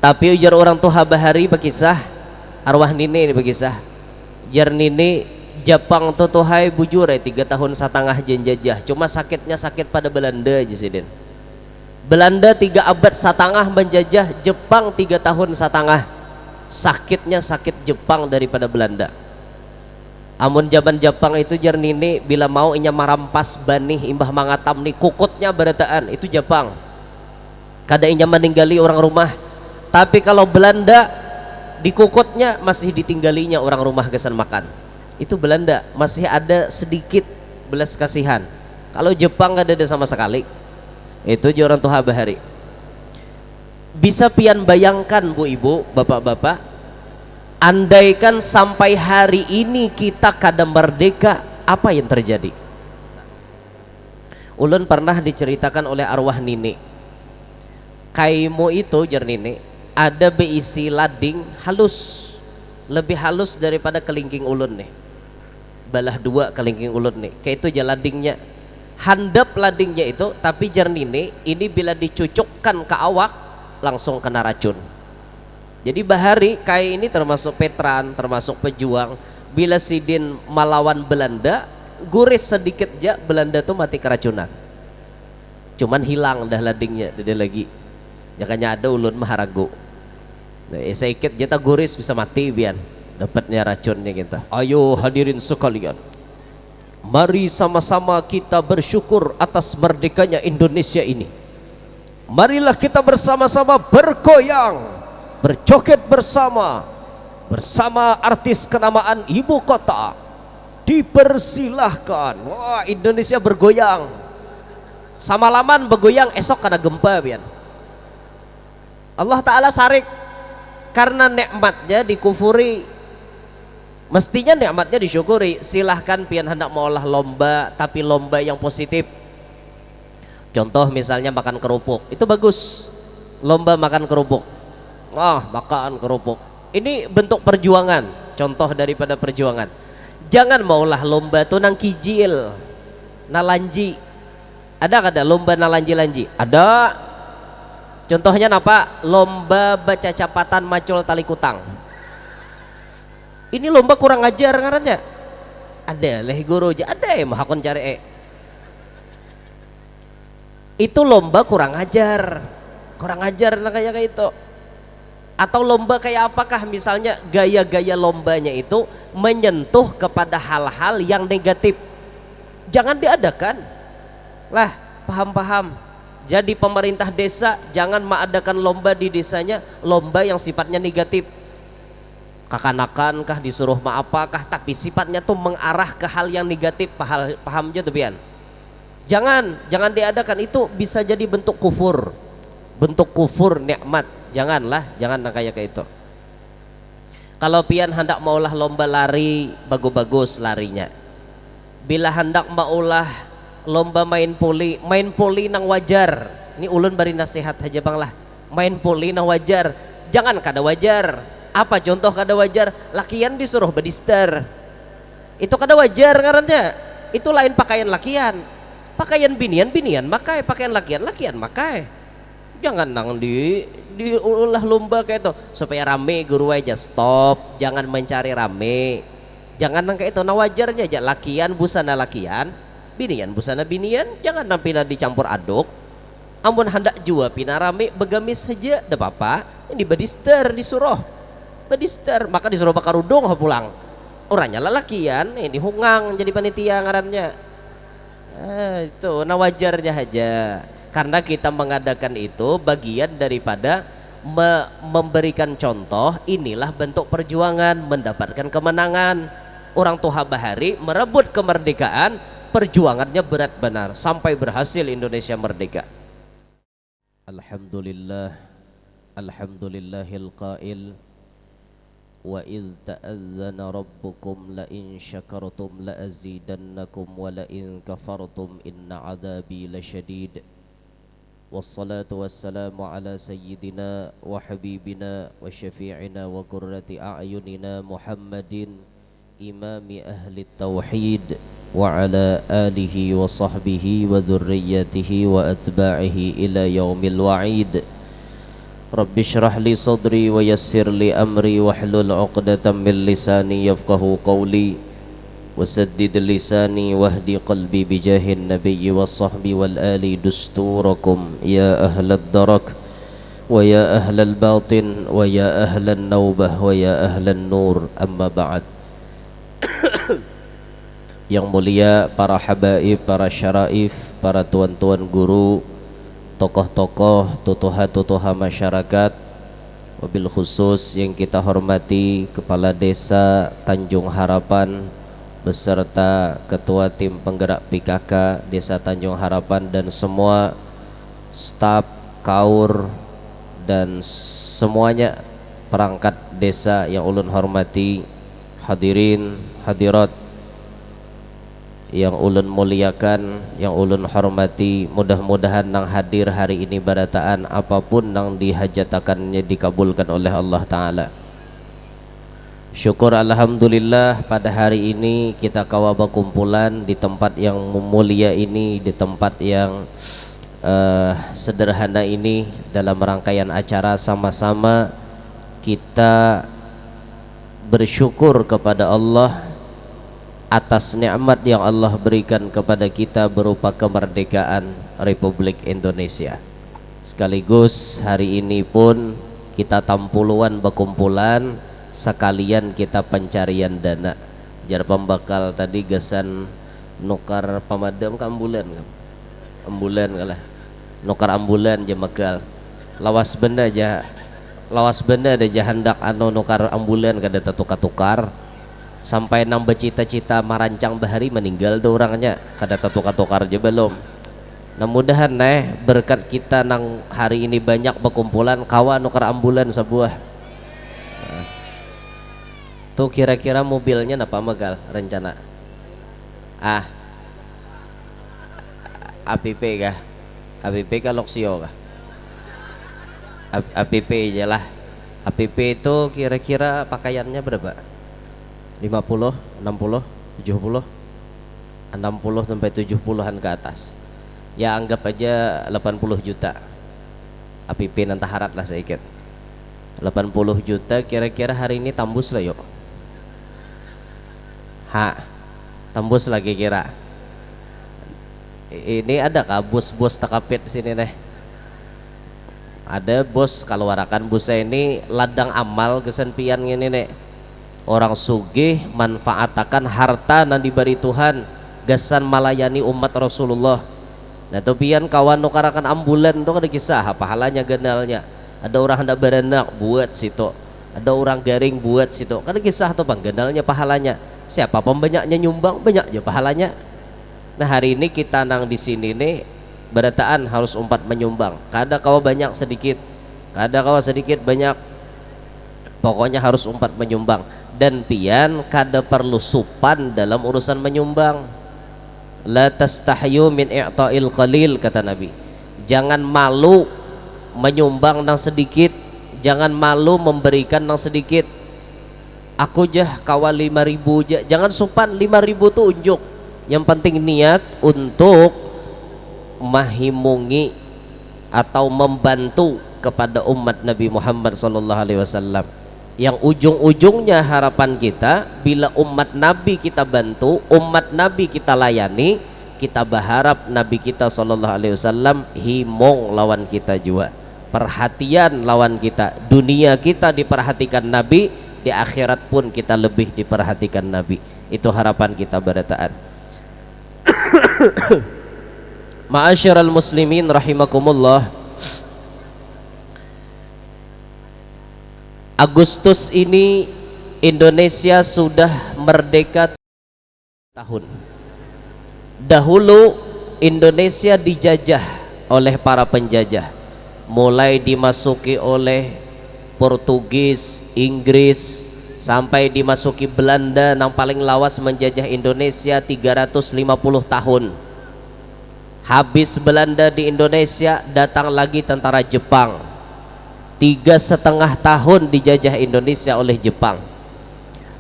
Tapi ujar orang tuha bahari berkisah, arwah nini ini berkisah, jar nini Jepang tuh tuhai bujur 3 tahun setengah jenjajah, cuma sakitnya sakit pada Belanda aja sih. Belanda 3 abad setengah menjajah Jepang 3 tahun setengah, sakitnya sakit Jepang daripada Belanda. Amun zaman Jepang itu jar nini bila mau inya marampas banih imbah mangatam nih kukutnya berataan itu Jepang, kada inya meninggali orang rumah. Tapi kalau Belanda di kukutnya masih ditinggalinya orang rumah kesan makan, itu Belanda masih ada sedikit belas kasihan. Kalau Jepang gak ada sama sekali. Itu orang tuha bahari. Bisa pian bayangkan bu ibu bapak-bapak, andaikan sampai hari ini kita kada merdeka, apa yang terjadi? Ulun pernah diceritakan oleh arwah nini, kaimu itu jar nini ada beisi lading halus, lebih halus daripada kelingking ulun nih, balah 2 kelingking ulun nih, kayak itu aja ladingnya, handap ladingnya itu. Tapi jar nini ini bila dicucukkan ke awak langsung kena racun. Jadi bahari kayak ini termasuk veteran, termasuk pejuang, bila sidin melawan Belanda guris sedikit aja Belanda tuh mati keracunan, cuman hilang dah ladingnya, dia lagi jakanya ada ulun maharagu. Nah, sedikit jata guris bisa mati bian dapatnya racunnya kita. Ayo hadirin sekalian, mari sama-sama kita bersyukur atas merdekanya Indonesia ini. Marilah kita bersama-sama bergoyang, berjoget bersama artis kenamaan ibu kota. Dipersilahkan. Wah, Indonesia bergoyang. Samalaman bergoyang, esok kena gempa bian. Allah Ta'ala sarik karena nikmatnya dikufuri, mestinya nikmatnya disyukuri. Silahkan pian hendak mengolah lomba, tapi lomba yang positif. Contoh misalnya makan kerupuk, itu bagus, lomba makan kerupuk. Makan kerupuk ini bentuk perjuangan, contoh daripada perjuangan. Jangan maulah lomba tuh nang kijil nalanji. Ada kada lomba nalanji-lanji? Ada. Contohnya apa? Lomba baca capatan macul tali kutang. Ini lomba kurang ajar ngarannya. Ada leh guru aja, ada ya mahakon cari itu lomba kurang ajar nah kayak itu. Atau lomba kayak apakah, misalnya gaya-gaya lombanya itu menyentuh kepada hal-hal yang negatif, jangan diadakan lah. Paham-paham. Jadi pemerintah desa jangan mengadakan lomba di desanya, lomba yang sifatnya negatif, kakanakan kah disuruh apakah, tapi sifatnya tuh mengarah ke hal yang negatif. Paham aja tuh bian. Jangan diadakan, itu bisa jadi bentuk kufur nikmat. Jangan kayak itu. Kalau pian hendak maulah lomba lari, bagus-bagus larinya. Bila hendak maulah lomba main poli nang wajar. Ini ulun bari nasihat aja bang lah, main poli nang wajar, jangan kada wajar. Apa contoh kada wajar? Lakian disuruh bedister, itu kada wajar ngarannya. Itu lain pakaian lakian, pakaian binian makai, pakaian lakian makai. Jangan nang diulah lomba kayak itu supaya rame. Guru aja stop, jangan mencari rame, jangan nang kayak itu. Nah wajarnya aja lakian busana lakian, binian busana binian, jangan nampina dicampur aduk. Amun hendak jua pina rame begamis saja dah apa. Ini bedister disuruh bedister, maka disuruh bakar udung pulang. Orangnya lelakian ini hungang jadi panitia ngarannya. Itu nah wajarnya aja, karena kita mengadakan itu bagian daripada memberikan contoh. Inilah bentuk perjuangan mendapatkan kemenangan. Orang tua bahari merebut kemerdekaan, perjuangannya berat benar sampai berhasil Indonesia merdeka. Alhamdulillahil qail wa idh ta'adzana rabbukum la in syakartum la azidannakum wa la in kafartum inna adabi lasyadid. Wassalatu wassalamu ala sayyidina wa habibina wa syafi'ina wa qurrati a'yunina Muhammadin imami ahli tauhid wa ala alihi wa sahbihi wa dhurriyyatihi wa atba'ihi ila yaumil wa'id. Rabbi shrah li sadri wa yassir li amri wahlul 'uqdatam min lisani yafqahu qawli wasaddid lisani wahdi qalbi bijahin nabiyyi was sahbi wal ali dusturakum ya ahlad darak wa ya ahlal batin wa ya ahlan naubah wa ya ahlan nur amma ba'd. Yang mulia para habaib, para syaraif, para tuan-tuan guru, tokoh-tokoh, tutuha-tutuha masyarakat, wabil khusus yang kita hormati Kepala Desa Tanjung Harapan beserta Ketua Tim Penggerak PKK Desa Tanjung Harapan dan semua staf, kaur dan semuanya perangkat desa yang ulun hormati, hadirin, hadirat yang ulun muliakan, yang ulun hormati, mudah-mudahan nang hadir hari ini barataan apapun nang dihajatakannya dikabulkan oleh Allah Ta'ala. Syukur alhamdulillah pada hari ini kita kawa berkumpulan di tempat yang mulia ini, di tempat yang sederhana ini, dalam rangkaian acara sama-sama kita bersyukur kepada Allah atas nikmat yang Allah berikan kepada kita berupa kemerdekaan Republik Indonesia. Sekaligus hari ini pun kita tampuluan berkumpulan sekalian kita pencarian dana. Jar pembakal tadi gesan nukar pemadam ke ambulan kalah. Nukar ambulan je mekal. Lawas benda aja hendak anu nukar ambulan kada tukar sampai nambah cita-cita merancang bahari meninggal do orangnya kada tukar je belum. Nah mudahan berkat kita nang hari ini banyak berkumpulan kawan nukar ambulan sebuah. Tuh kira-kira mobilnya apa megal rencana? APP kah? APP kah Luxio kah? APP aja lah. APP itu kira-kira pakaiannya berapa? 50, 60, 70, 60 sampai 70-an ke atas. Ya anggap aja 80 juta. APP nanti harat lah sedikit. 80 juta kira-kira hari ini tembus lah yuk. Tembus lagi kira. Ini ada kah bos-bos takapit sini nih? Ada bos kalau warakan busnya ini ladang amal kesenpian gini nih. Orang sugih manfaatakan harta nan diberi Tuhan gasan melayani umat Rasulullah. Nah topian kawan nukarakan ambulan tuh ada kisah pahalanya ganalnya. Ada orang hendak beranak buat situ, ada orang garing buat situ. Kan kisah tuh bang ganalnya pahalanya. Siapa pembanyaknya nyumbang banyak aja pahalanya. Nah hari ini kita nang di sini nih berataan harus umpat menyumbang. Kada kawa banyak sedikit, kada kawa sedikit banyak. Pokoknya harus umpat menyumbang. Dan pian kada perlu supan dalam urusan menyumbang. La tastahyu min i'ta'il qalil kata Nabi. Jangan malu menyumbang nang sedikit, jangan malu memberikan nang sedikit. Aku jah kawal 5.000 jah, jangan supan 5.000 tuh unjuk. Yang penting niat untuk mahimungi atau membantu kepada umat Nabi Muhammad sallallahu alaihi wasallam. Yang ujung-ujungnya harapan kita bila umat Nabi kita bantu, umat Nabi kita layani, kita berharap Nabi kita sallallahu alaihi wasallam himong lawan kita juga, perhatian lawan kita. Dunia kita diperhatikan Nabi, di akhirat pun kita lebih diperhatikan Nabi. Itu harapan kita berataan. Ma'asyiral muslimin rahimakumullah. Agustus ini Indonesia sudah merdeka tahun. Dahulu Indonesia dijajah oleh para penjajah, mulai dimasuki oleh Portugis, Inggris, sampai dimasuki Belanda yang paling lawas menjajah Indonesia 350 tahun. Habis Belanda di Indonesia, datang lagi tentara Jepang. 3,5 tahun dijajah Indonesia oleh Jepang.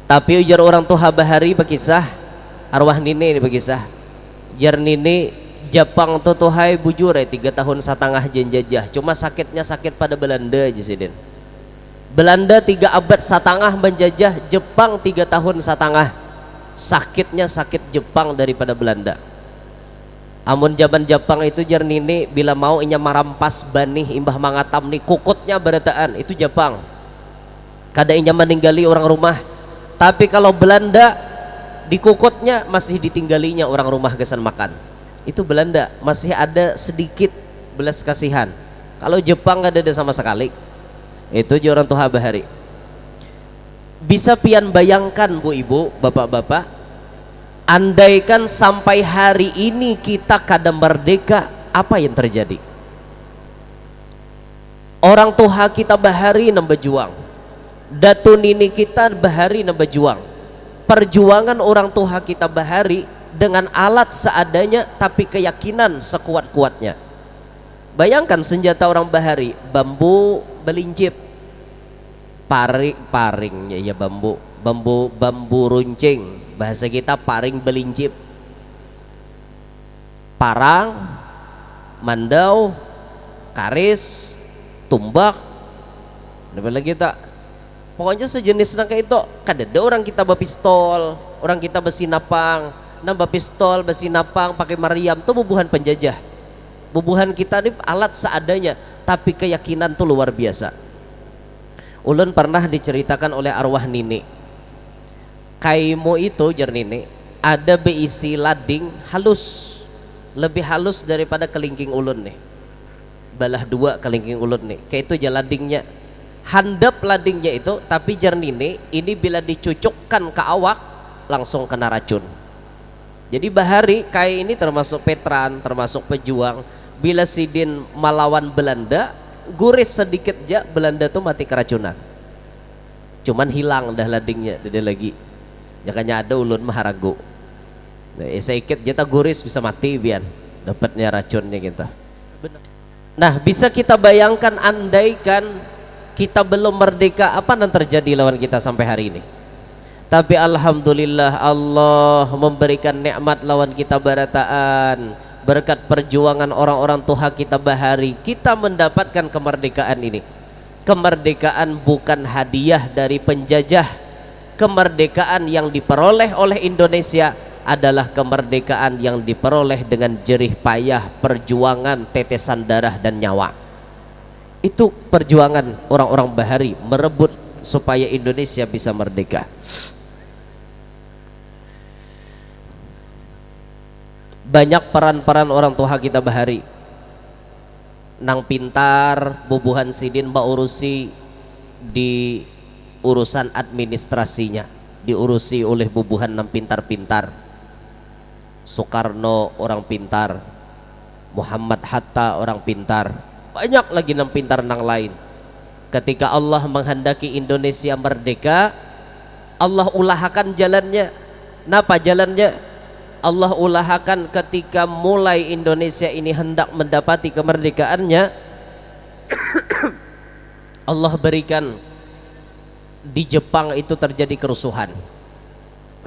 Tapi ujar orang tua bahari berkisah, arwah nini ini berkisah, jar nini Jepang tuh hai bujur 3,5 tahun jenjajah, cuma sakitnya sakit pada Belanda aja sih Den. Belanda 3,5 abad menjajah Jepang 3,5 tahun, sakitnya sakit Jepang daripada Belanda. Amun zaman Jepang itu jernini bila mau inya marampas banih imbah mangatam nih kukutnya berataan itu Jepang kada inya meninggali orang rumah. Tapi kalau Belanda di kukutnya masih ditinggalinya orang rumah gesan makan, itu Belanda masih ada sedikit belas kasihan. Kalau Jepang gak ada sama sekali. Itu orang tuha bahari. Bisa pian bayangkan bu ibu bapak-bapak, andaikan sampai hari ini kita kada merdeka, apa yang terjadi? Orang tuha kita bahari nem berjuang, datu nini kita bahari nem berjuang. Perjuangan orang tuha kita bahari dengan alat seadanya tapi keyakinan sekuat-kuatnya. Bayangkan senjata orang bahari, bambu belincip, paringnya ya bambu runcing, bahasa kita paring belincip, parang, mandau, karis, tumbak, ada lagi tak? Pokoknya sejenis kayak itu. Kadada orang kita bapistol, orang kita besinapang, nambah pistol, besinapang, pakai meriam, tuh bubuhan penjajah. Bubuhan kita ini alat seadanya, tapi keyakinan tuh luar biasa. Ulun pernah diceritakan oleh arwah nini, kaimu itu jar nini ada beisi lading halus, lebih halus daripada kelingking ulun nih, balah dua kelingking ulun nih, kayak itu aja ladingnya, handap ladingnya itu. Tapi jar nini ini bila dicucukkan ke awak langsung kena racun. Jadi bahari kayak ini termasuk veteran, termasuk pejuang. Bila sidin melawan Belanda, guris sedikit aja Belanda tuh mati keracunan. Cuman hilang dah ladingnya, ada lagi. Jakanya ada ulun maharagu. Nah, sedikit jata guris bisa mati bian, dapatnya racunnya kita. Nah, bisa kita bayangkan andaikan kita belum merdeka, apa yang terjadi lawan kita sampai hari ini. Tapi alhamdulillah Allah memberikan nikmat lawan kita barataan. Berkat perjuangan orang-orang tuha kita bahari, kita mendapatkan kemerdekaan ini. Kemerdekaan bukan hadiah dari penjajah. Kemerdekaan yang diperoleh oleh Indonesia adalah kemerdekaan yang diperoleh dengan jerih payah, perjuangan, tetesan darah dan nyawa. Itu perjuangan orang-orang bahari merebut supaya Indonesia bisa merdeka. Banyak peran-peran orang tuha kita bahari, nang pintar bubuhan sidin mbak urusi di urusan administrasinya, diurusi oleh bubuhan nang pintar-pintar. Soekarno orang pintar, Muhammad Hatta orang pintar, banyak lagi nang pintar nang lain. Ketika Allah menghendaki Indonesia merdeka, Allah ulahakan jalannya. Napa jalannya? Allah ulahakan ketika mulai Indonesia ini hendak mendapati kemerdekaannya, Allah berikan di Jepang itu terjadi kerusuhan.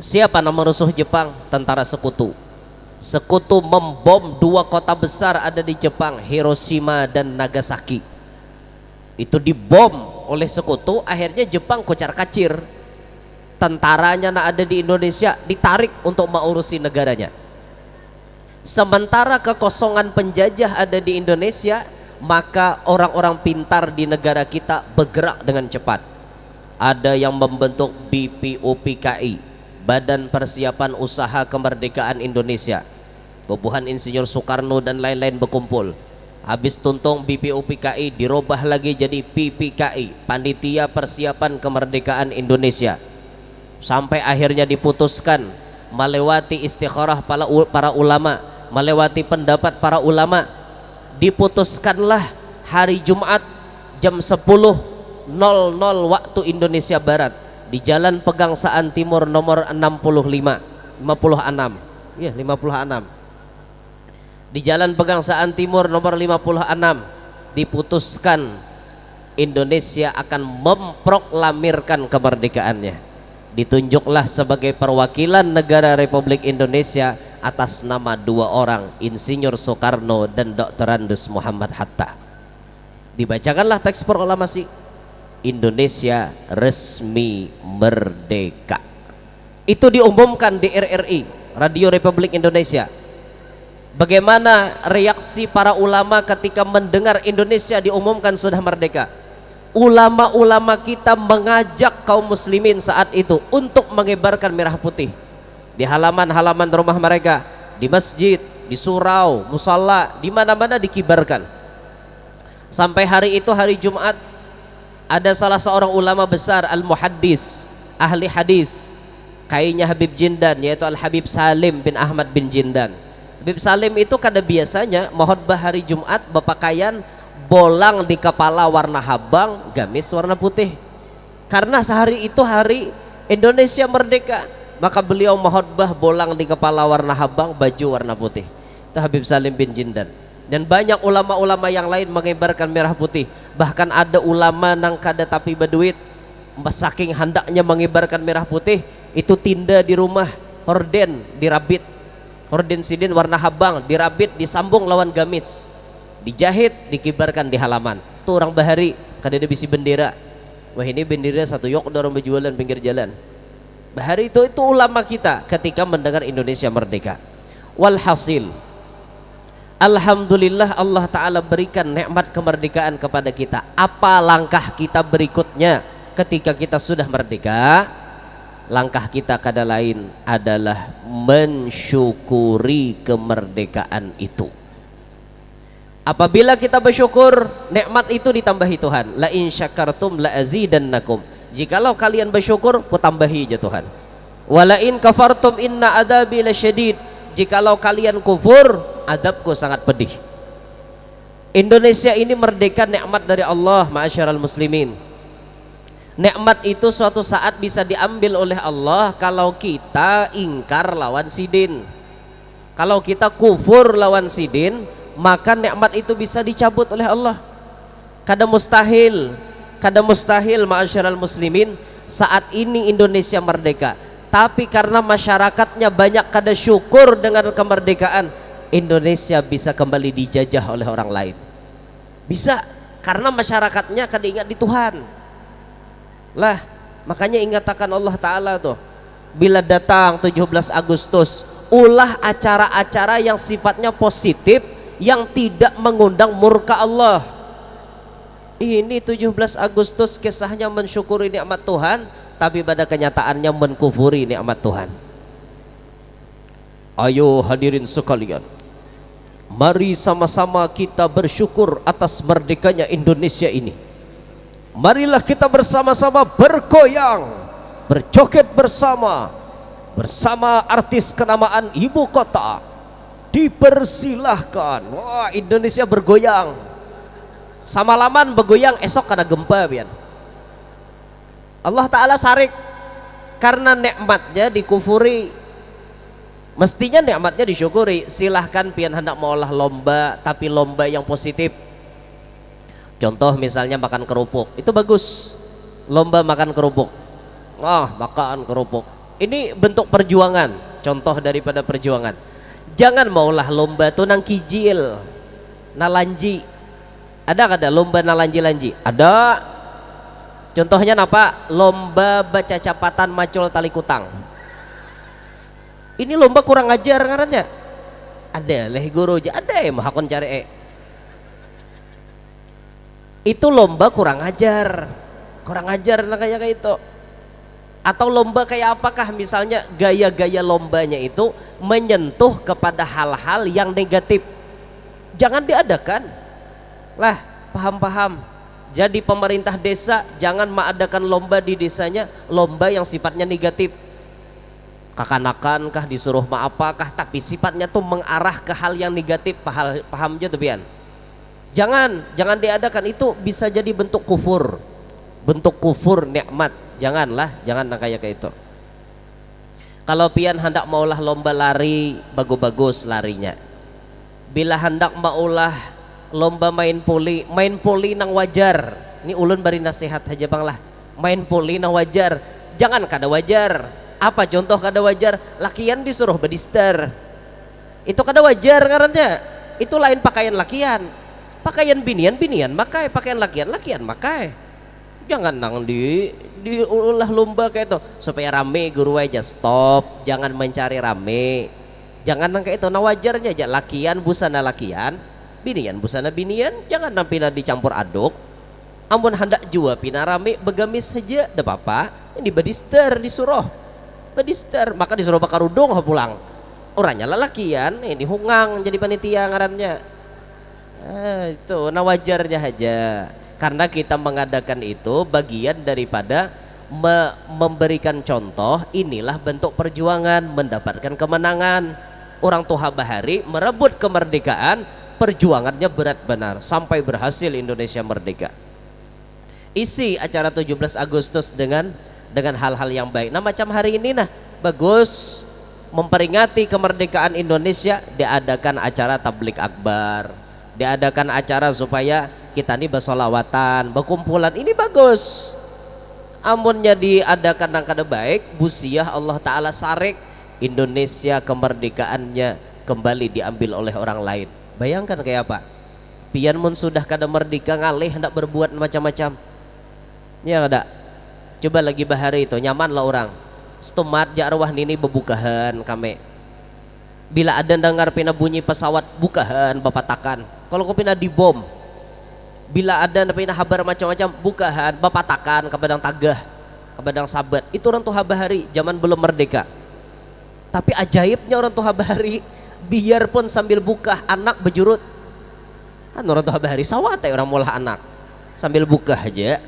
Siapa nama rusuh Jepang? Tentara sekutu. Sekutu membom dua kota besar ada di Jepang, Hiroshima dan Nagasaki. Itu dibom oleh sekutu, akhirnya Jepang kocar-kacir. Tentaranya yang ada di Indonesia ditarik untuk mengurusi negaranya. Sementara kekosongan penjajah ada di Indonesia, maka orang-orang pintar di negara kita bergerak dengan cepat. Ada yang membentuk BPUPKI, Badan Persiapan Usaha Kemerdekaan Indonesia. Bubuhan Insinyur Soekarno dan lain-lain berkumpul. Habis tuntung BPUPKI dirubah lagi jadi PPKI, Panitia Persiapan Kemerdekaan Indonesia. Sampai akhirnya diputuskan melewati istikharah para ulama, melewati pendapat para ulama, diputuskanlah hari Jumat jam 10.00 waktu Indonesia Barat di Jalan Pegangsaan Timur nomor 56 ya 56, di Jalan Pegangsaan Timur nomor 56 diputuskan Indonesia akan memproklamirkan kemerdekaannya. Ditunjuklah sebagai perwakilan negara Republik Indonesia atas nama dua orang, Insinyur Soekarno dan Dr. Andes Muhammad Hatta. Dibacakanlah teks proklamasi, Indonesia resmi merdeka. Itu diumumkan di RRI, Radio Republik Indonesia. Bagaimana reaksi para ulama ketika mendengar Indonesia diumumkan sudah merdeka? Ulama-ulama kita mengajak kaum muslimin saat itu untuk mengibarkan merah putih di halaman-halaman rumah mereka, di masjid, di surau, musalla, di mana-mana dikibarkan. Sampai hari itu, hari Jumat, ada salah seorang ulama besar, al-muhaddis, ahli hadis, kayaknya Habib Jindan, yaitu Al-Habib Salim bin Ahmad bin Jindan. Habib Salim itu kada biasanya khotbah hari Jumat berpakaian bolang di kepala warna habang, gamis warna putih. Karena sehari itu hari Indonesia merdeka, maka beliau khotbah bolang di kepala warna habang, baju warna putih. Itu Habib Salim bin Jindan. Dan banyak ulama-ulama yang lain mengibarkan merah putih. Bahkan ada ulama nang kada tapi berduit, saking hendaknya mengibarkan merah putih, itu tinda di rumah, horden dirabit, horden sidin warna habang dirabit, disambung lawan gamis, dijahit, dikibarkan di halaman. Tuh orang bahari kada ada bisi bendera. Wah, ini bendera satu yok orang berjualan pinggir jalan. Bahari itu ulama kita ketika mendengar Indonesia merdeka. Walhasil, alhamdulillah Allah Ta'ala berikan nikmat kemerdekaan kepada kita. Apa langkah kita berikutnya ketika kita sudah merdeka? Langkah kita kada lain adalah mensyukuri kemerdekaan itu. Apabila kita bersyukur, nikmat itu ditambahi Tuhan. La in syakartum la azidannakum. Jikalau kalian bersyukur, ku tambahi aja Tuhan. Wa la in kafartum inna adabi lasyadid. Jikalau kalian kufur, adabku sangat pedih. Indonesia ini merdeka nikmat dari Allah, ma'asyiral muslimin. Nikmat itu suatu saat bisa diambil oleh Allah kalau kita ingkar lawan sidin. Kalau kita kufur lawan sidin, maka nikmat itu bisa dicabut oleh Allah. Kada mustahil ma'asyiral muslimin saat ini Indonesia merdeka. Tapi karena masyarakatnya banyak kada syukur dengan kemerdekaan, Indonesia bisa kembali dijajah oleh orang lain. Bisa, karena masyarakatnya kada ingat di Tuhan. Lah, makanya ingatakan Allah Ta'ala tuh, bila datang 17 Agustus, ulah acara-acara yang sifatnya positif, yang tidak mengundang murka Allah. Ini 17 Agustus kisahnya mensyukuri nikmat Tuhan, tapi pada kenyataannya menkufuri nikmat Tuhan. Ayo hadirin sekalian, mari sama-sama kita bersyukur atas merdekanya Indonesia ini. Marilah kita bersama-sama bergoyang, berjoget bersama artis kenamaan ibu kota. Dipersilahkan. Wah, Indonesia bergoyang. Samalaman bergoyang, esok kada gempa pian. Allah Ta'ala sarik karena nikmatnya dikufuri. Mestinya nikmatnya disyukuri. Silahkan pian hendak mengolah lomba, tapi lomba yang positif. Contoh misalnya makan kerupuk, itu bagus. Lomba makan kerupuk. Makan kerupuk. Ini bentuk perjuangan, contoh daripada perjuangan. Jangan maulah lomba tuh nang kijil, nalanji. Ada kada lomba nalanji-lanji? Ada. Contohnya apa? Lomba baca capatan macul tali kutang. Ini lomba kurang ajar ngarannya. Ada leh guru aja, ada ya mahakon cari itu lomba kurang ajar nah kayak itu. Atau lomba kayak apakah, misalnya gaya-gaya lombanya itu menyentuh kepada hal-hal yang negatif, jangan diadakan lah. Paham-paham. Jadi pemerintah desa jangan mengadakan lomba di desanya, lomba yang sifatnya negatif. Kakanakan kah disuruh apakah, tapi sifatnya tuh mengarah ke hal yang negatif. Paham aja tuh pian. Jangan diadakan, itu bisa jadi bentuk kufur nikmat. Jangan kayak itu. Kalau pian hendak maulah lomba lari, bagus-bagus larinya. Bila hendak maulah lomba main poli nang wajar. Ini ulun bari nasihat aja bang lah. Main poli nang wajar, jangan kada wajar. Apa contoh kada wajar? Lakian disuruh bedistar, Itu kada wajar karena itu lain pakaian lakian. Pakaian binian pakai, pakaian lakian pakai. Jangan nang diulah lomba kayak itu supaya rame. Guru aja stop, jangan mencari rame, jangan nang kayak itu. Nah wajarnya aja lakian busana lakian, binian busana binian, jangan nampina dicampur aduk. Amun hendak jua pina rame begamis saja dah apa, ini badister disuruh badister, maka disuruh bakar udung pulang orangnya lalakian ini hungang jadi panitia ngarannya. Itu nah wajarnya aja karena kita mengadakan itu bagian daripada memberikan contoh. Inilah bentuk perjuangan mendapatkan kemenangan. Orang tua Bahari merebut kemerdekaan, perjuangannya berat benar sampai berhasil Indonesia merdeka. Isi acara 17 Agustus dengan hal-hal yang baik. Nah macam hari ini nah bagus memperingati kemerdekaan Indonesia, diadakan acara tablik akbar, diadakan acara supaya kita ini bersolawatan, berkumpulan, ini bagus. Amunnya diadakan yang kada baik, busiah Allah Ta'ala sarik Indonesia kemerdekaannya kembali diambil oleh orang lain. Bayangkan kayak apa pian mun sudah kada merdeka ngalih hendak berbuat macam-macam ya kada. Coba lagi bahari itu nyaman lah orang stomat ja arwah nini bebukahan kami. Bila ada dengar pina bunyi pesawat bukahan bapatakan. Kalau kau pina dibom, bila ada pina habar macam-macam bukahan bapatakan ke badang tagah, ke badang sabat. Itu orang tuh bahari zaman belum merdeka. Tapi ajaibnya orang tuh bahari biarpun sambil buka anak bejurut. Kan orang tuh bahari sawat ya orang mulah anak sambil buka aja.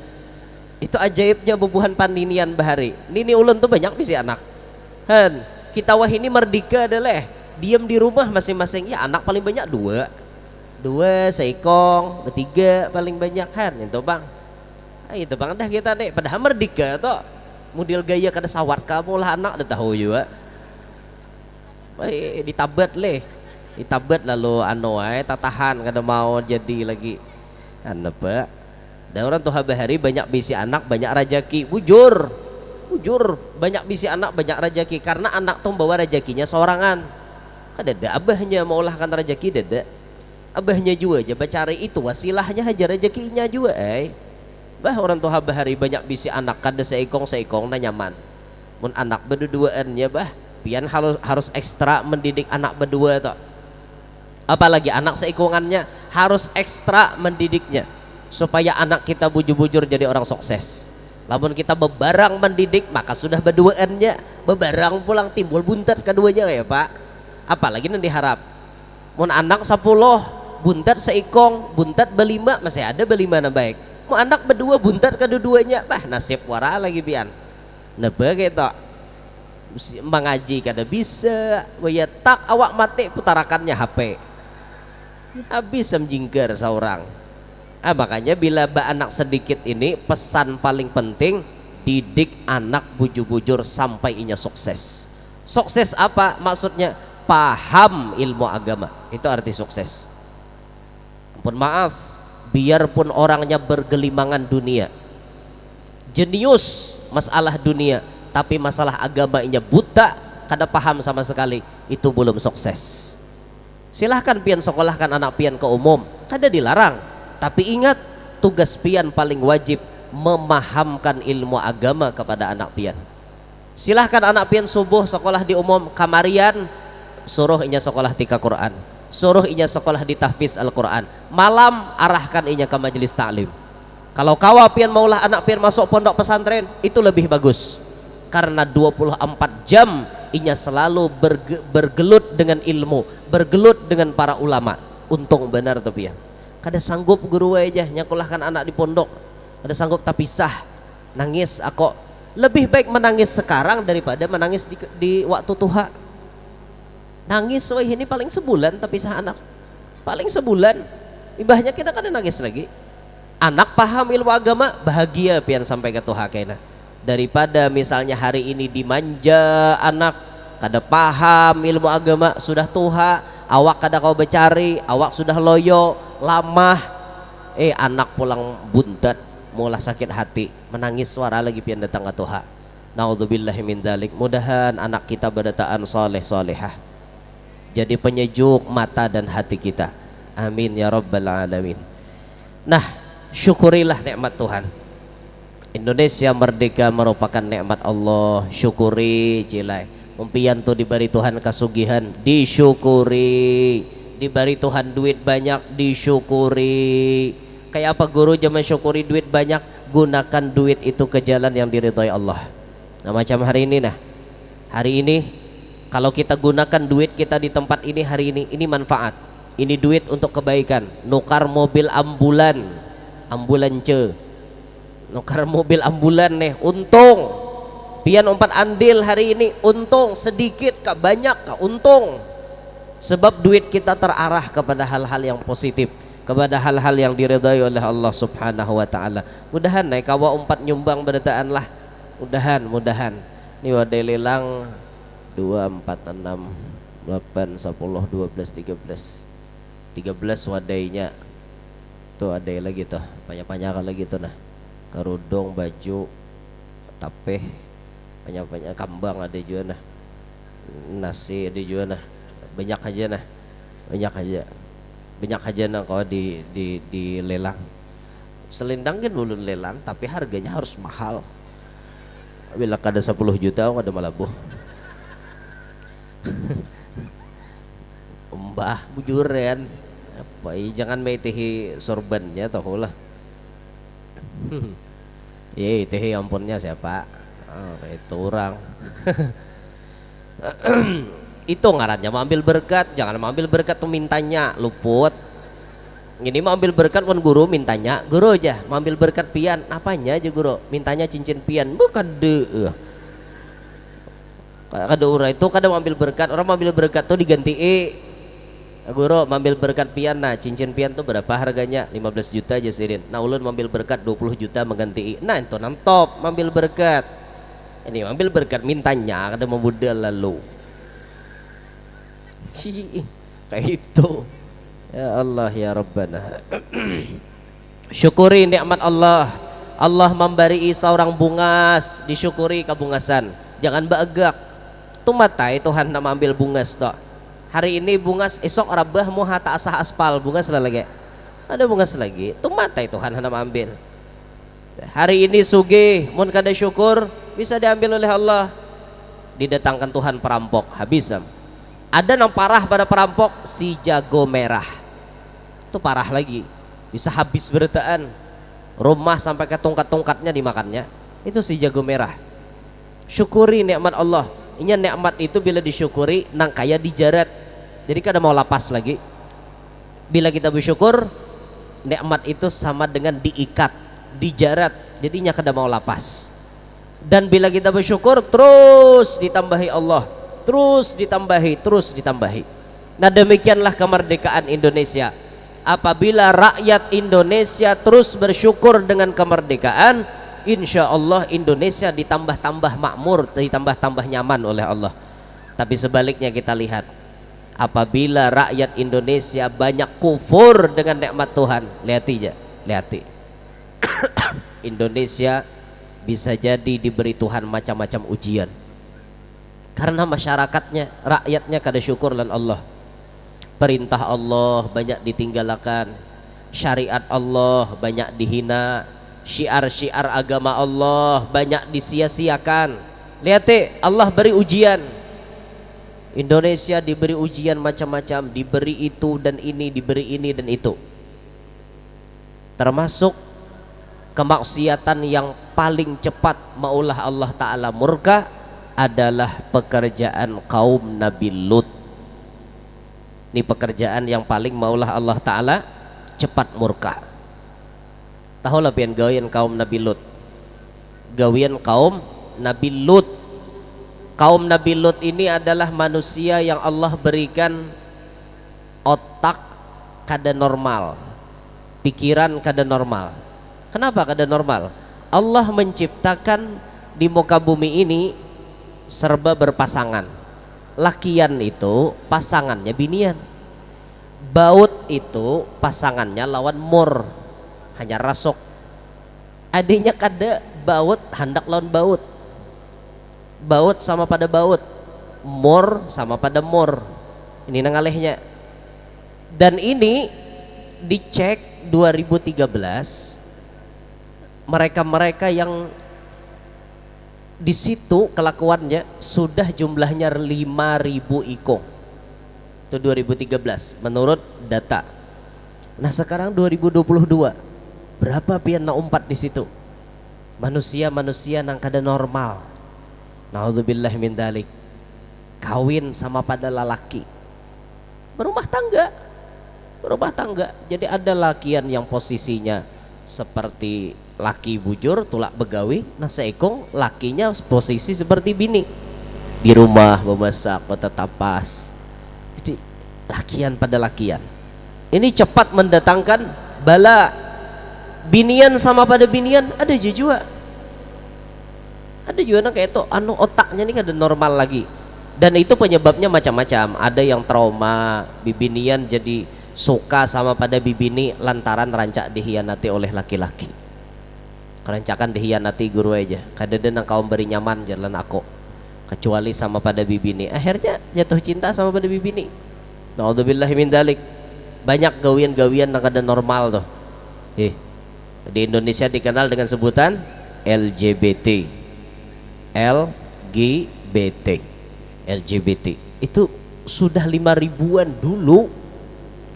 Itu ajaibnya bubuhan pandinian bahari. Nini ulun tuh banyak bisi anak. Han, kita wah ini merdeka adalah diam di rumah masing-masing ya anak paling banyak dua seikong, bertiga paling banyak kan itu bang. Itu bang dah kita deh. Padahal merdeka tuh model gaya kada sawat kamu lah anak dah tahu juga. Ditabat lalu tatahan kada mau jadi lagi apa. Dan orang tuh bahari banyak bisi anak banyak rajaki, bujur banyak bisi anak banyak rajaki karena anak tuh bawa rajakinya seorangan. Kada ada abahnya maulahkan rajaki dada. Abahnya juga aja bacari itu wasilahnya aja rajakinya juga bah orang tuh bahari banyak bisi anak kada seikong na nyaman. Mun anak berduaan ya bah pian harus ekstra mendidik anak berdua tuh. Apalagi anak seikongannya harus ekstra mendidiknya supaya anak kita bujur-bujur jadi orang sukses. Lamun kita bebarang mendidik maka sudah berduaannya bebarang pulang timbul buntat keduanya ya pak. Apalagi nanti harap mun anak 10 buntat seikong buntat berlima masih ada berlima na baik. Mau anak berdua buntat kedua-duanya bah nasib wara lagi pian. Nah begitu mengaji kada bisa waya tak awak mati putarakannya HP habis menjingkar seorang. Makanya bila anak sedikit ini pesan paling penting didik anak bujur-bujur sampai inya sukses. Sukses apa maksudnya? Paham ilmu agama, itu arti sukses. Ampun maaf, biarpun orangnya bergelimangan dunia, jenius masalah dunia, tapi masalah agama inya buta, kada paham sama sekali, itu belum sukses. Silahkan pian sekolahkan anak pian ke umum, kada dilarang. Tapi ingat, tugas pian paling wajib memahamkan ilmu agama kepada anak pian. Silahkan anak pian subuh sekolah di umum kamarian, suruh inya sekolah tika Quran, suruh inya sekolah di tahfiz Al-Quran. Malam arahkan inya ke majelis taklim. Kalau kawa pian maulah anak pian masuk pondok pesantren, itu lebih bagus. Karena 24 jam inya selalu bergelut dengan ilmu, bergelut dengan para ulama. Untung benar tuh pian. Kada sanggup guru aja nyakulahkan anak di pondok, kada sanggup tapi sah nangis. Aku lebih baik menangis sekarang daripada menangis di waktu tuha. Nangis wah ini paling sebulan tapi sah anak paling sebulan ibahnya kita kada nangis lagi. Anak paham ilmu agama bahagia pian sampai ke tuha kena daripada misalnya hari ini dimanja anak kada paham ilmu agama sudah tuha awak kada kau becari awak sudah loyo lamah anak pulang buntat mulah sakit hati menangis suara lagi pian datang ke tuha. Naudzubillahi min dzalik. Mudahan anak kita berdataan soleh solehah jadi penyejuk mata dan hati kita. Amin ya rabbal alamin. Nah, syukurilah nikmat Tuhan. Indonesia merdeka merupakan nikmat Allah. Syukuri cilai. Umpian tuh diberi Tuhan kasugihan, disyukuri. Diberi Tuhan duit banyak, disyukuri. Kayak apa guru zaman syukuri duit banyak? Gunakan duit itu ke jalan yang diridhoi Allah. Nah macam hari ini, nah hari ini kalau kita gunakan duit kita di tempat ini hari ini manfaat. Ini duit untuk kebaikan. Nukar mobil ambulans nukar mobil ambulan nih, untung. Pian 4 andil hari ini, untung sedikit kah banyak kah, untung. Sebab duit kita terarah kepada hal-hal yang positif, kepada hal-hal yang diridhai oleh Allah Subhanahu wa taala. Mudahan naik kawa 4 nyumbang berataan lah. Mudahan. Ini wadai lelang 2 4 6 8 10 12 13 wadainya. Tuh ada lagi tuh, banyak-banyak lagi tuh nah. Kerudung, baju, tapeh, banyak-banyak, kambang ada juga nah. Nasi ada juga nah. Banyak aja nah kalau di lelang. Selendang kan ulun lelang tapi harganya harus mahal. Bila kada 10 juta ada malabuh. Mbah bujuran apa jangan maitihi sorbannya toh lah. Itihi ampunnya siapa? Oh, itu orang. Itu ngarannya mengambil berkat. Jangan mengambil berkat tuh mintanya luput. Ini mengambil berkat kan guru mintanya guru aja mengambil berkat pian apanya aja guru mintanya cincin pian bukan de. Kada orang itu kada mengambil berkat, orang mengambil berkat tuh diganti guru mengambil berkat pian. Nah cincin pian tuh berapa harganya? 15 juta aja sirin. Nah ulun mengambil berkat 20 juta mengganti. Nah itu nantop mengambil berkat. Ini mengambil berkat mintanya kada membudal lalu. Kayak itu. Ya Allah ya Rabbana. Syukuri nikmat Allah. Allah memberi seorang bungas, disyukuri kabungasan. Jangan baegak. Tumatai Tuhan nak ambil bungas toh. Hari ini bungas, esok rabah mau hata asah aspal bungas lagi. Ada bungas lagi. Tumatai Tuhan nak ambil. Hari ini sugih, mun kada syukur bisa diambil oleh Allah. Didatangkan Tuhan perampok, habis. Ada yang parah pada perampok, si jago merah. Itu parah lagi, bisa habis berataan. Rumah sampai ke tungkat-tungkatnya dimakannya. Itu si jago merah. Syukuri nikmat Allah. Ini nikmat itu bila disyukuri nang kaya dijarat. Jadi kada mau lapas lagi. Bila kita bersyukur, nikmat itu sama dengan diikat, dijarat. Jadinya kada mau lapas. Dan bila kita bersyukur terus ditambahi Allah. Terus ditambahi. Nah demikianlah kemerdekaan Indonesia. Apabila rakyat Indonesia terus bersyukur dengan kemerdekaan, insya Allah Indonesia ditambah-tambah makmur, ditambah-tambah nyaman oleh Allah. Tapi sebaliknya kita lihat, apabila rakyat Indonesia banyak kufur dengan nikmat Tuhan, lihati Indonesia bisa jadi diberi Tuhan macam-macam ujian. Karena masyarakatnya, rakyatnya kada syukur lan Allah. Perintah Allah banyak ditinggalkan, syariat Allah banyak dihina, syiar-syiar agama Allah banyak disia-siakan. Lihat Allah beri ujian. Indonesia diberi ujian macam-macam, diberi itu dan ini, diberi ini dan itu. Termasuk kemaksiatan yang paling cepat maulah Allah Ta'ala murka adalah pekerjaan kaum Nabi Lut. Ini pekerjaan yang paling maulah Allah Ta'ala cepat murka. Tahulah pian gawian kaum Nabi Lut. Gawian kaum Nabi Lut. Kaum Nabi Lut ini adalah manusia yang Allah berikan otak kada normal, pikiran kada normal. Kenapa kada normal? Allah menciptakan di muka bumi ini serba berpasangan. Lakian itu pasangannya binian. Baut itu pasangannya lawan mur, hanya rasok. Adanya kada baut hendak lawan baut. Baut sama pada baut, mur sama pada mur. ini nangalehnya. Dan ini dicek 2013, mereka-mereka yang di situ kelakuannya sudah jumlahnya 5.000 iko. Itu 2013 menurut data. Nah sekarang 2022 berapa pian na umpat di situ? Manusia nang kada normal. Naudzubillah min dalik. Kawin sama pada lelaki. Berumah tangga. Jadi ada lakian yang posisinya seperti laki bujur tulak begawi, nah seekong lakinya posisi seperti bini di rumah memasak petetapas. Jadi lakian pada lakian ini cepat mendatangkan bala. Binian sama pada binian ada juga kayak itu otaknya ini kada normal lagi. Dan itu penyebabnya macam-macam. Ada yang trauma bibinian jadi suka sama pada bibini lantaran rancak dihianati oleh laki-laki. Kerancakan dihianati guru aja. Kadang kaum beri nyaman jalan aku. Kecuali sama pada bibini. Akhirnya jatuh cinta sama pada bibini. Naudzubillahi min dalik. Banyak gawian-gawian yang kada normal tuh. Di Indonesia dikenal dengan sebutan LGBT. LGBT itu sudah 5.000-an dulu.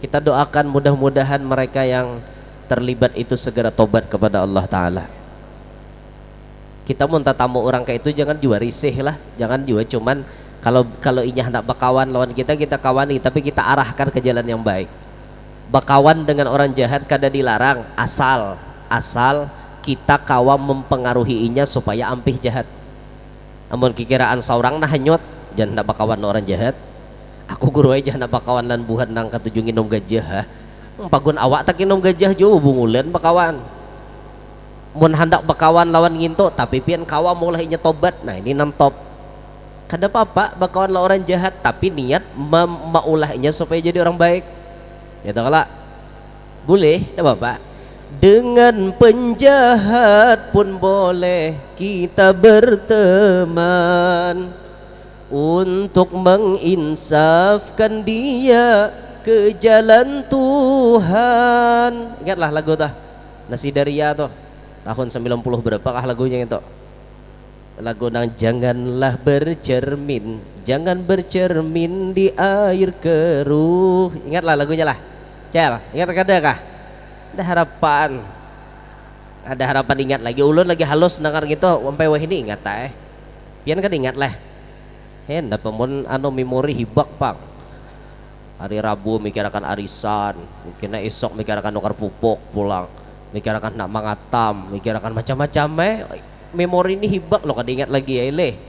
Kita doakan mudah-mudahan mereka yang terlibat itu segera tobat kepada Allah Ta'ala. Kita minta tamu orang kayak itu jangan juga risih lah, jangan juga cuman kalau inya hendak bakawan lawan kita kawani, tapi kita arahkan ke jalan yang baik. Bakawan dengan orang jahat kada dilarang, asal kita kawam mempengaruhi inya supaya ampih jahat. Namun kikiraan seorang nah hanyut jangan nak bakawan orang jahat. Aku guru aja nak bakawan lan buhan nang katuju nginom gajah. Pagun awak tak nginom gajah jo bungulan bakawan. Mun hendak bakawan lawan nginto tapi pian kawam mulai inya tobat. Nah ini top. Kada apa-apa bakawan lawan orang jahat tapi niat maulahnya supaya jadi orang baik. Ya tahu lah. Boleh, tidak apa-apa. Dengan penjahat pun boleh kita berteman untuk menginsafkan dia ke jalan Tuhan. Ingatlah lagu tuh Nasi Daria tuh tahun 90 berapakah lagunya itu? Lagu nang jangan bercermin di air keruh. Ingatlah lagunya lah. Cel, ingat kada kah? Ada harapan ingat lagi. Ulun lagi halus dengar gitu sampai wah ini ingat tak pian kan ingat lah. Hendak pemun memori hibak pak. Hari Rabu mikirakan arisan, mungkin esok mikirakan nukar pupuk pulang, mikirakan nak mangatam, mikirakan macam-macam memori ini hibak lo kada ingat lagi ya leh.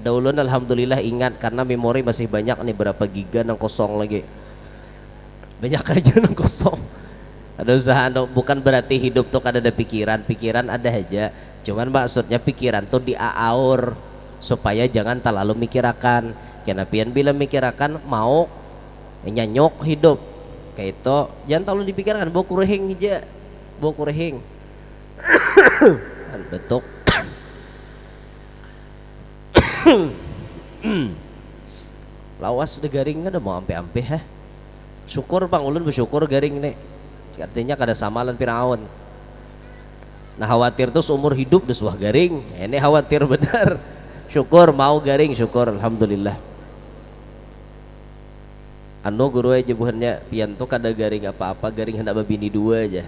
Ada ulun alhamdulillah ingat karena memori masih banyak nih, berapa giga nang kosong lagi. Banyak aja nang kosong. Ada usaha bukan berarti hidup tuh kada ada pikiran ada aja. Cuman maksudnya pikiran tuh diaur supaya jangan terlalu mikirakan. Karena pian bila mikirakan mau nyanyok hidup kayak itu jangan terlalu dipikirkan. Bawa kurehing aja, bawa kurehing. Betul. Lawas de garing kan mau ampe-ampe ha. Syukur bang ulun bersyukur garing nih. Artinya kada samalan Firaun. Nah khawatir tuh seumur hidup desuah garing. Ini khawatir benar. Syukur mau garing, syukur alhamdulillah. Guru aja buhannya pian tuh kada garing apa-apa, garing hendak babini dua aja.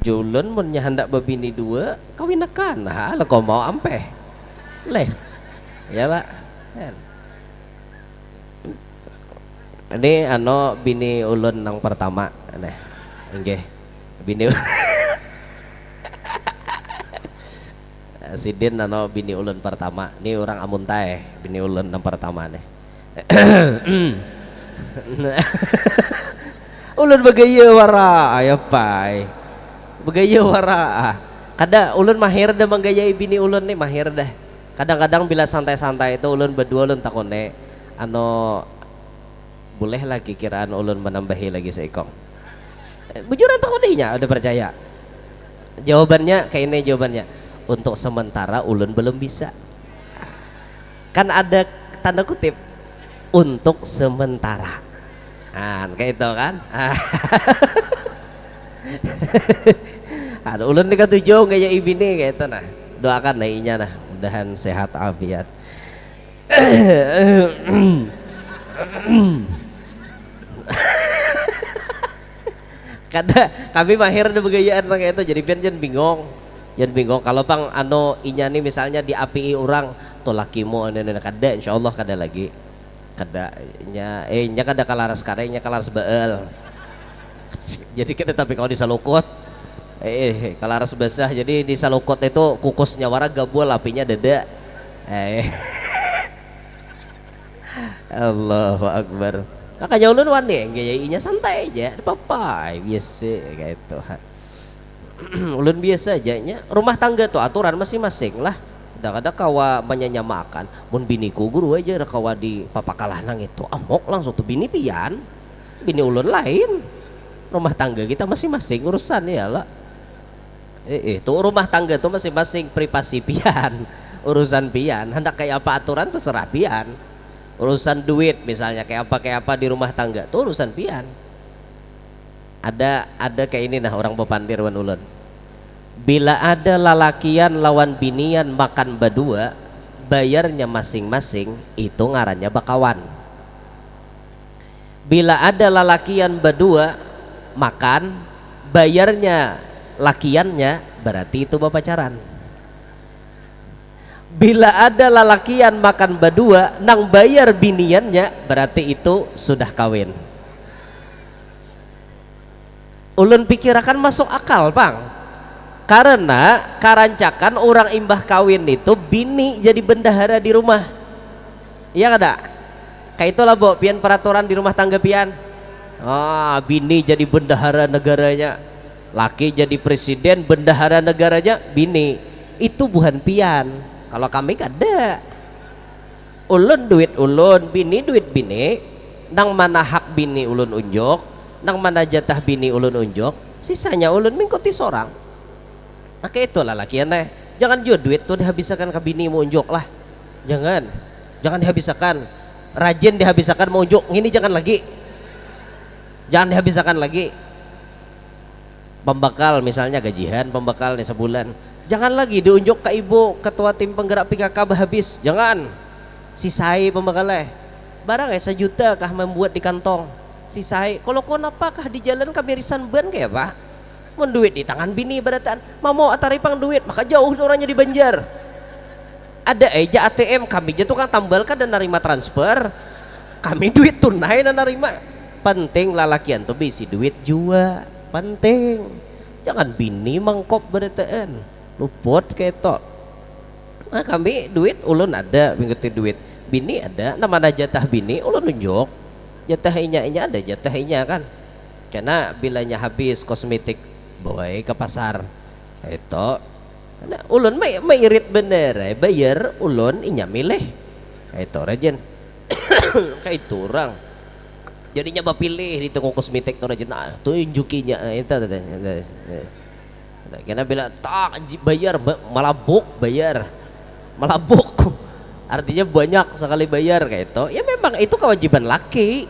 Julun munnya hendak babini dua kawinakan. Nah, kau mau ampe. Leh. Yalah. Ini bini ulun nang pertama nah nggih bini Sidin bini ulun pertama ini orang amuntai bini ulun nang pertama nih. Ulun bagaya wara ayo pai bagaya wara kada ulun mahir dah menggayai bini ulun nih mahir dah. Kadang-kadang bila santai-santai itu ulun berdua ulun takone boleh lagi kiraan ulun menambahi lagi seekong. Bujur atau kodenya udah percaya? Jawabannya kayak ini jawabannya. Untuk sementara ulun belum bisa. Kan ada tanda kutip. untuk sementara. Nah, kayak itu kan. Ada ulun dekat tujuh kayak ibini kayak itu nah. Doakan nainya nah, mudahan sehat afiat. Kada kami mahir di begayaan kayak itu jadi pian jangan bingung kalau pang inya nih misalnya di API orang tuh lakimu kada insyaallah kada lagi kada nya kada kalaras karenya kalaras beel jadi kada tapi kalau disalukot kalaras basah jadi disalukot itu kukusnya wara gabul apinya dada Allahu Akbar. Makanya ulun wani gayainya santai aja, apa-apa biasa kayak itu. Ulun biasa aja nya. Rumah tangga tuh aturan masing-masing lah. Kadang-kadang kawa menyamakan. Mun biniku guru aja kawa di papakalah nang itu amok langsung tuh bini pian. Bini ulun lain. Rumah tangga kita masing-masing urusan ya lah. Itu rumah tangga tuh masing-masing privasi pian. Urusan pian. Hendak kayak apa aturan terserah pian. Urusan duit misalnya kayak apa di rumah tangga tuh urusan pian. Ada kayak ini nah orang pepandir wan ulun. Bila ada lalakian lawan binian makan berdua, bayarnya masing-masing itu ngarannya bakawan. Bila ada lalakian berdua makan, bayarnya lakiannya berarti itu pacaran. Bila ada lalakian makan berdua nang bayar biniannya berarti itu sudah kawin. Ulun pikirakan masuk akal bang, karena karancakan orang imbah kawin itu bini jadi bendahara di rumah. Iya kada? Kayak itulah bo pian peraturan di rumah tangga pian. Bini jadi bendahara negaranya, laki jadi presiden bendahara negaranya bini. Itu bukan pian. Kalau kami kada, ulun duit ulun, bini duit bini, nang mana hak bini ulun unjuk, nang mana jatah bini ulun unjuk, sisanya ulun mengikuti sorang. Nah kayak itulah lakian deh. Jangan juga duit tuh dihabiskan ke bini mau unjuk lah, jangan dihabiskan, rajin dihabiskan mau unjuk, ini jangan dihabiskan lagi. Pembekal misalnya gajian, pembekal nih sebulan. Jangan lagi diunjuk ke ibu ketua tim penggerak PKK habis, jangan sisai pembekalnya barang 1 juta kah membuat di kantong sisai kalau kau apakah di jalan kami risan ban kayak pak menduit di tangan bini beratan mau ataripang duit maka jauh orangnya di Banjar ada aja ATM kami jatuh kan tambalkan dan nerima transfer kami duit tunai dan nerima penting lalakian tuh bisi duit jua penting jangan bini mangkop berataan luput kayak to. Nah kami duit ulun ada mengikuti duit bini ada nama jatah bini ulun nunjuk jatah inya ada jatah inya kan karena bilanya habis kosmetik boy ke pasar itu nah, ulun may irit bener bayar ulun inya milih itu rajin kayak itu orang jadinya pilih di toko kosmetik tuh rajin tunjukinya itu karena bilang tak bayar malabuk artinya banyak sekali bayar kayak itu ya memang itu kewajiban laki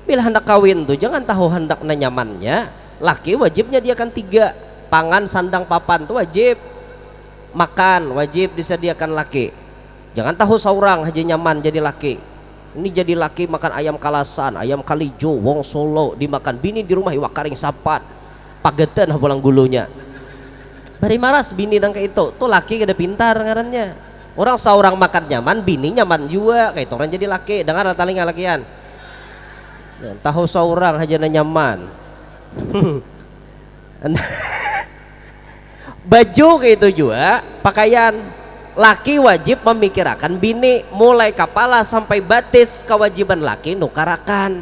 bila hendak kawin tuh jangan tahu hendak nyamannya laki wajibnya dia kan 3 pangan sandang papan tuh wajib makan wajib disediakan laki jangan tahu seorang aja nyaman jadi laki ini jadi laki makan ayam kalasan ayam kalijo wong solo dimakan bini di rumah iwak karing sapat pagetan pulang gulunya bari maras bini dan kayak itu tuh laki kada pintar ngarannya orang seorang makan nyaman bini nyaman juga kayak itu orang jadi laki dengar taling lakian tahu seorang aja nyaman baju kayak itu juga pakaian laki wajib memikirkan bini mulai kepala sampai batis kewajiban laki nukarakan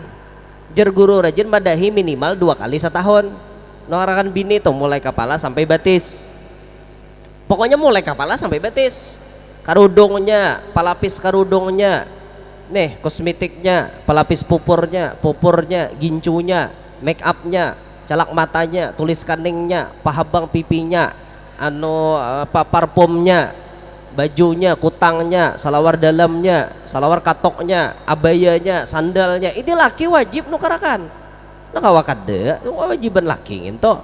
jer guru rajin madahi minimal 2 kali setahun nukarakan bini tuh mulai kepala sampai batis pokoknya mulai kepala sampai batis karudungnya pelapis karudungnya nih kosmetiknya pelapis pupurnya gincunya make upnya calak matanya tulis kaningnya pahabang pipinya parfumnya bajunya, kutangnya, salawar dalamnya, salawar katoknya, abayanya, sandalnya, ini laki wajib nukarakan. Nah kawakade wajiban laki itu.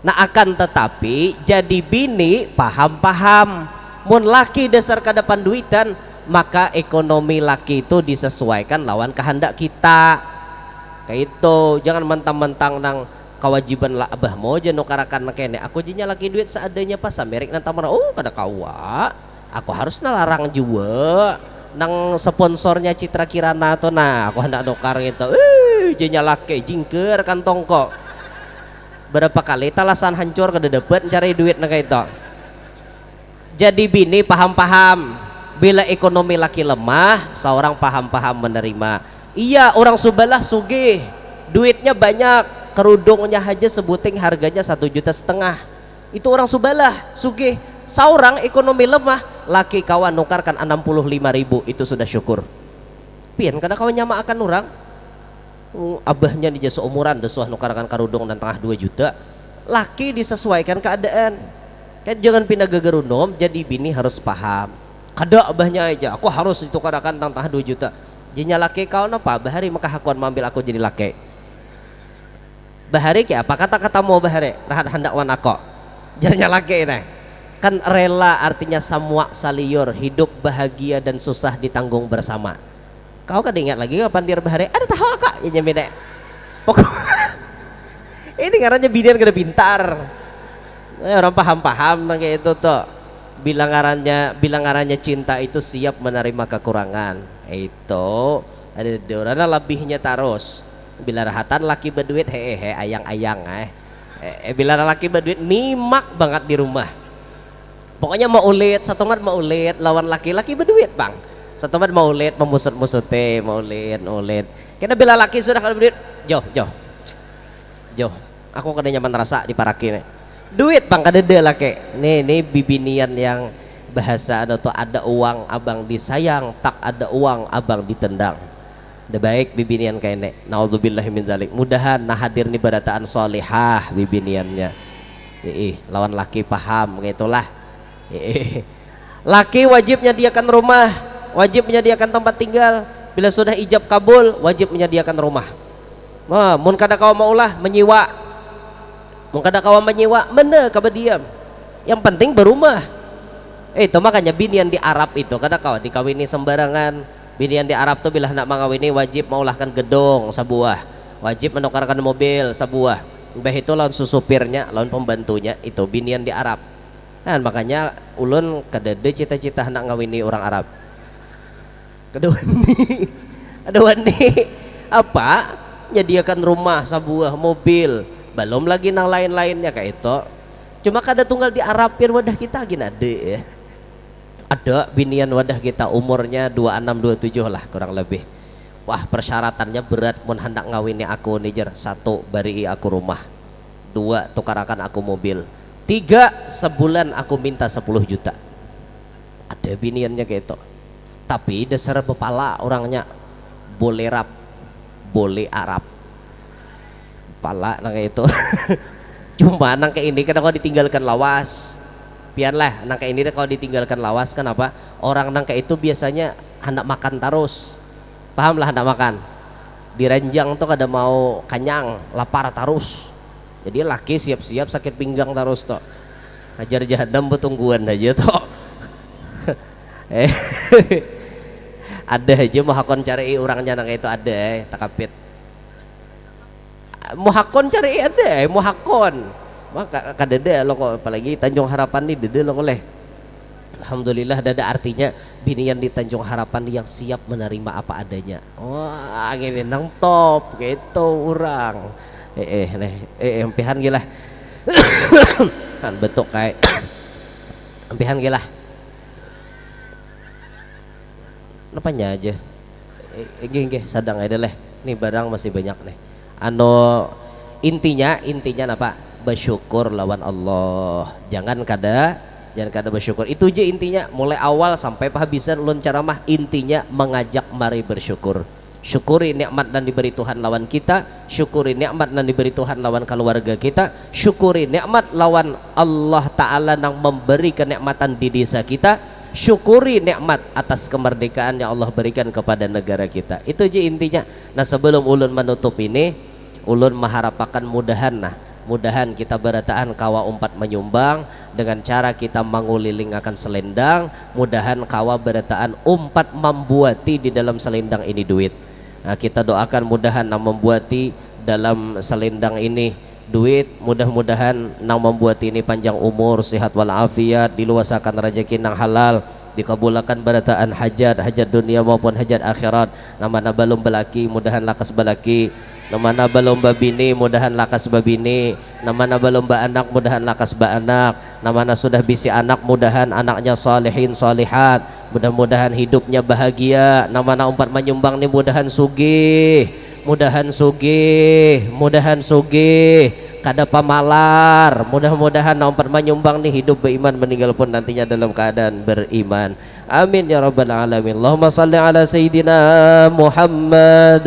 Nah akan tetapi jadi bini paham-paham, mun laki dasar kada panduitan, maka ekonomi laki itu disesuaikan lawan kehendak kita. Kayak itu, jangan mentang-mentang nang kewajiban lah abah mau aja nukarakan kene. Aku jinya laki duit seadanya pas Amerik nanti marah, oh kada kawa. Aku harus nalarang juga nang sponsornya Citra Kirana tuh, nah aku hendak nukar gitu. Jinya laki jingker kantong kok. Berapa kali talasan hancur kada dapat cari duit nang kayak itu. Jadi bini paham-paham, bila ekonomi laki lemah seorang paham-paham menerima. Iya orang subalah sugih, duitnya banyak, kerudungnya aja sebuting harganya 1,5 juta, itu orang subalah sugih. Seorang ekonomi lemah, laki kawan nukarkan 65.000, itu sudah syukur. Pian kada kawan nyama akan orang abahnya di jasa umuran desuah nukarkan karudung dan tengah 2 juta, laki disesuaikan keadaan. Kan jangan pindah gegerunom, jadi bini harus paham. Kada abahnya aja, aku harus ditukarakan tengah 2 juta. Jinya laki kau napa bahari maka hakuan mambil aku jadi laki. Bahari ke apa kata-kata mau bahari rahat hendak wan aku. Jadinya laki ini. Kan rela artinya samwa saliyur, hidup bahagia dan susah ditanggung bersama. Kau kan ingat lagi kapan dia bahari? Ada tahu kak? Ya nyampe pokok. Ini karena bidian kada pintar. Orang paham-paham kayak itu tuh. Bilangarannya cinta itu siap menerima kekurangan. Itu ada orang lebihnya terus. Bila rahatan laki berduit hehehe ayang-ayang bila laki berduit mimak banget di rumah. Pokoknya mau ulit satu mat mau ulit lawan laki-laki berduit bang. Satu mat mau ulit memusut-musute mau ulit. Karena bila laki sudah kalau berduit jauh. Aku kada nyaman rasa di paraki nih. Duit bang kada ada laki. Nih bibinian yang bahasa ada uang abang disayang, tak ada uang abang ditendang. Udah baik bibinian kayak nek. Naudzubillahi min dzalik. Mudahan nah hadir nih barataan solihah bibiniannya. Lawan laki paham gitulah. Laki wajib menyediakan rumah, wajib menyediakan tempat tinggal. Bila sudah ijab kabul, wajib menyediakan rumah. Mun kada kau maulah menyiwa. Mun kada kau menyiwa, mana kabadiam. Yang penting berumah. Itu makanya binian di Arab itu kada kau dikawini sembarangan. Binian di Arab tuh bila hendak mengawini wajib maulahkan gedung sebuah, wajib menukarkan mobil sebuah. Bah itu lawan susupirnya, lawan pembantunya, itu binian di Arab. Nah, makanya ulun kadede cita-cita hendak ngawini orang Arab. Ada wani apa? Nyediakan rumah sebuah, mobil, belum lagi nang lain-lainnya kayak itu. Cuma kada tunggal di Arab biar wadah kita gini ada ya. Ada binian wadah kita umurnya 26 27 lah kurang lebih. Wah persyaratannya berat, mun hendak ngawini aku nijer. 1 bari aku rumah, 2 tukarakan aku mobil, 3 sebulan aku minta 10 juta. Ada biniannya kayak itu. Tapi dasar bepala orangnya boleh rap, boleh Arab. Pala nang kayak itu. Cuma nang kayak ini kadang kalau ditinggalkan lawas. Biarlah nang kayak ini kalau ditinggalkan lawas, kenapa? Orang nang kayak itu biasanya hendak makan terus. Paham lah hendak makan. Di ranjang tuh kada mau kenyang, lapar terus. Jadi laki siap-siap sakit pinggang terus toh. Hajar jahadam betungguan aja toh. Ada aja mau hakon cari orangnya nang kayak itu ada takapit. Mau hakon cari ada, mau hakon. Maka kadada lo kok apalagi Tanjung Harapan nih dede lo oleh. Alhamdulillah dada artinya binian di Tanjung Harapan yang siap menerima apa adanya. Wah gini nang top gitu orang. Empihan gila. Kan betuk kayak empihan gila. Napanya aja. Gini sadang aja leh. Nih barang masih banyak nih. Intinya apa? Bersyukur lawan Allah. Jangan kada bersyukur. Itu aja intinya. Mulai awal sampai penghabisan ulun ceramah intinya mengajak mari bersyukur. Syukuri nikmat dan diberi Tuhan lawan kita, syukuri nikmat dan diberi Tuhan lawan keluarga kita, syukuri nikmat lawan Allah Ta'ala yang memberi kenikmatan di desa kita, syukuri nikmat atas kemerdekaan yang Allah berikan kepada negara kita. Itu aja intinya. Nah, sebelum ulun menutup ini, ulun mengharapkan mudahan kita berataan kawa umpat menyumbang dengan cara kita manguliling akan selendang, mudahan kawa berataan umpat membuati di dalam selendang ini duit. Nah, kita doakan mudahan membuati dalam selendang ini duit, mudah-mudahan nang membuat ini panjang umur, sehat walafiat, diluasakan rezeki nang halal, dikabulkan berataan hajat dunia maupun hajat akhirat. Namana belum belaki mudahan lakas belaki, namana belum babini mudahan lakas babini, namana belum ba anak mudahan lakas ba anak, namana sudah bisi anak mudahan anaknya salihin salihat, mudah-mudahan hidupnya bahagia. Namana umpat menyumbang nih mudahan sugih, mudahan sugih kada pamalar, mudah-mudahan umpat menyumbang nih hidup beriman, meninggal pun nantinya dalam keadaan beriman. Amin ya rabbal alamin. Allahumma salli ala sayyidina Muhammad